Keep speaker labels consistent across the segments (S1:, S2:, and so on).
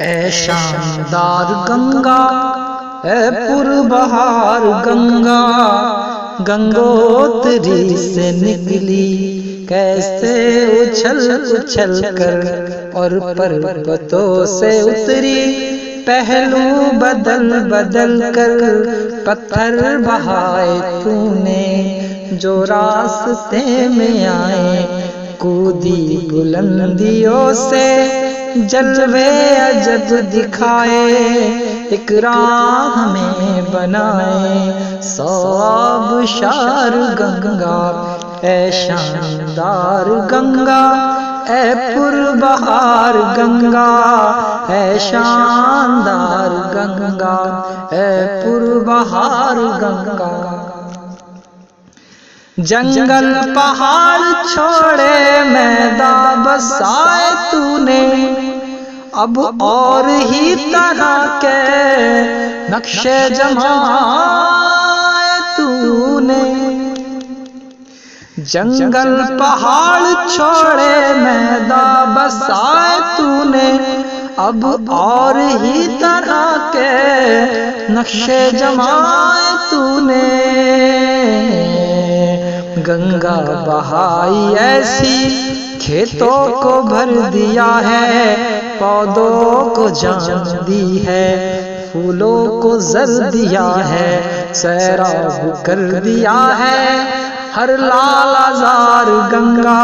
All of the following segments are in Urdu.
S1: اے شاندار گنگا، اے پربہار گنگا، گنگوتری سے نکلی کیسے اچھل اچھل کر، اور پروتوں سے اتری پہلو بدل بدل کر، پتھر بہائے تو نے جو راستے میں آئے، کودی بلندیوں سے جلوے عجب دکھائے، ایک راہ میں بنائے سو آبشار گنگا، اے شاندار گنگا، اے پربہار گنگا، اے شاندار گنگا، اے پربہار گنگا۔ جنگل پہاڑ چھوڑے میدان بسائے تو نے، اب اور ہی طرح کے نقشے جمائے تو نے۔ جنگل پہاڑ چھوڑے میدان بسائے تو نے، اب اور ہی طرح کے نقشے جمائے تو نے۔ گنگا بہائی ایسی کھیتوں کو بھر دیا ہے، پودوں کو جان دی ہے، پھولوں کو زر دیا ہے، سیراب کر دیا ہے ہر لال آزار گنگا،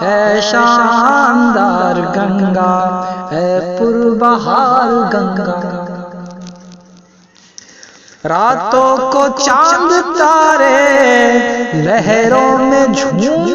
S1: اے شاندار گنگا، اے پربہار گنگا۔ راتوں کو چاند تارے لہروں میں جھوم